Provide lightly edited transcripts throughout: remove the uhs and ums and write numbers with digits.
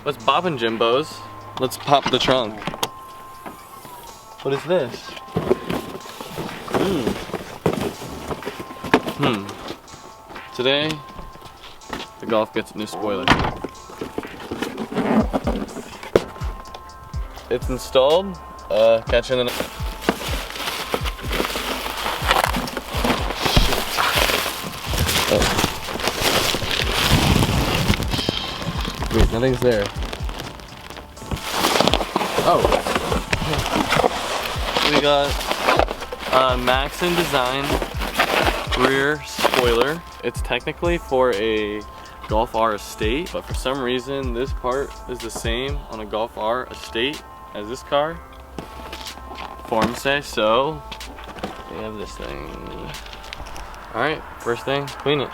What's boppin', Jimbos? Let's pop the trunk. What is this? Today, the Golf gets a new spoiler. It's installed. Catch you in the next. Wait, nothing's there. Oh. We got Maxton Design rear spoiler. It's technically for a Golf R estate, but for some reason this part is the same on a Golf R estate as this car. Forms say so. We have this thing. Alright, first thing, clean it.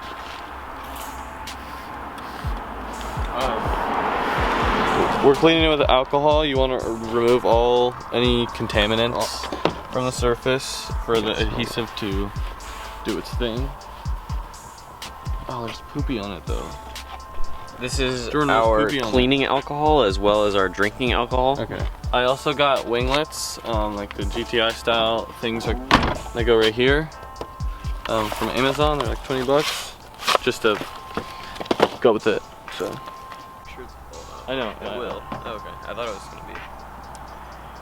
We're cleaning it with alcohol. You want to remove any contaminants from the surface for the adhesive to do its thing. Oh, there's poopy on it though. This is our cleaning alcohol as well as our drinking alcohol. Okay. I also got winglets, like the GTI style things they go right here, from Amazon. They're like 20 bucks, just to go with it. So. I know. It will. Oh, okay. I thought it was gonna be.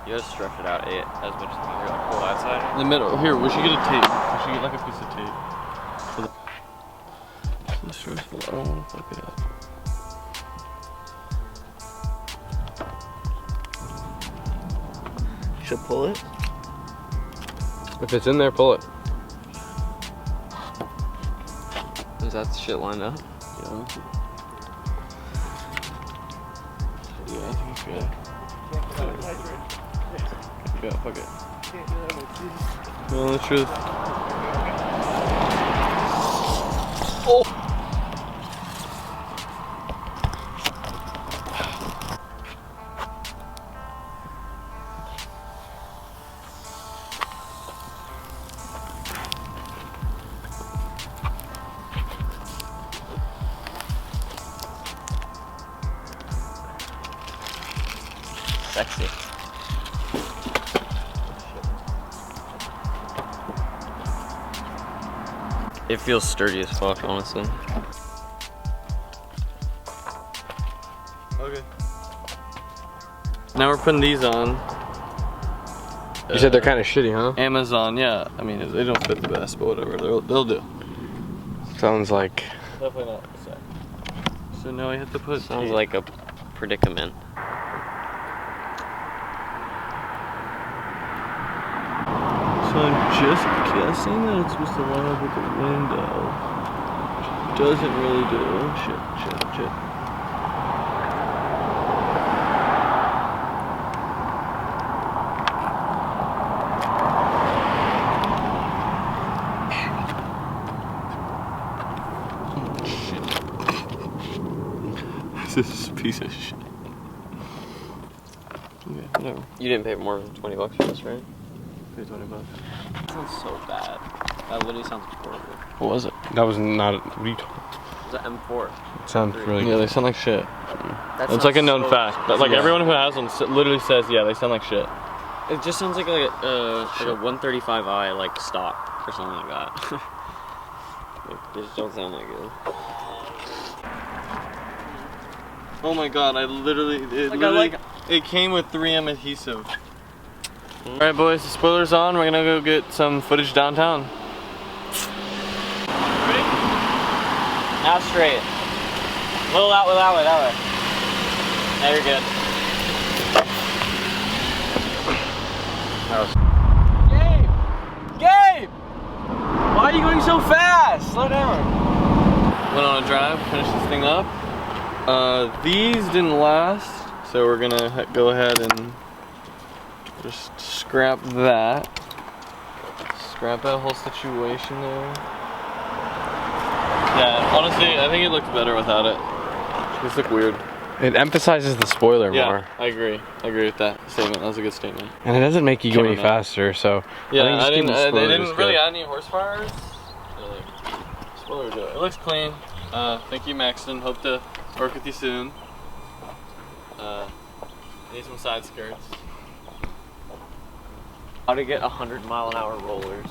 You gotta stretch it out as much as you can. Like pull that side. The middle. Here, we should get a tape. We should get like a piece of tape. So stressful. I don't want to fuck it up. You should pull it. If it's in there, pull it. Is that shit lined up? Yeah. Yeah, I think it's good. Yeah, fuck it. Well, the truth. Oh! Sexy. It feels sturdy as fuck, honestly. Okay. Now we're putting these on. You said they're kind of shitty, huh? Amazon, yeah. I mean, they don't fit the best, but whatever. They'll do. Sounds like. Definitely not the same. So now I have to put. Sounds like a predicament. So I'm just guessing that it's supposed to line up with the window. Which doesn't really do. Shit. This is a piece of shit. Okay, whatever. You didn't pay more than 20 bucks for this, right? Pay 20 bucks. That sounds so bad. That literally sounds horrible. What was it? That was not. What are you talking? It's an M4. It sounds really. Yeah, they sound like shit. It's like a known fact. But like everyone who has them literally says, yeah, they sound like shit. It just sounds like a 135i like stock or something like that. They just don't sound that good. Oh my god, it came with 3M adhesive. Alright boys, the spoiler's on. We're gonna go get some footage downtown. Ready? Now straight. A little that way, that way, that way. Now you're good. Gabe! Why are you going so fast? Slow down. Went on a drive, finished this thing up. These didn't last, so we're gonna go ahead and just scrap that. Scrap that whole situation there. Yeah, honestly, I think it looks better without it. These look weird. It emphasizes the spoiler more. I agree. I agree with that statement. That was a good statement. And it doesn't make you go any faster, so. Yeah, they didn't really add any horsepower. Spoiler do it. It looks clean. Thank you, Maxton. Hope to work with you soon. Need some side skirts. How to get 100-mile-an-hour rollers.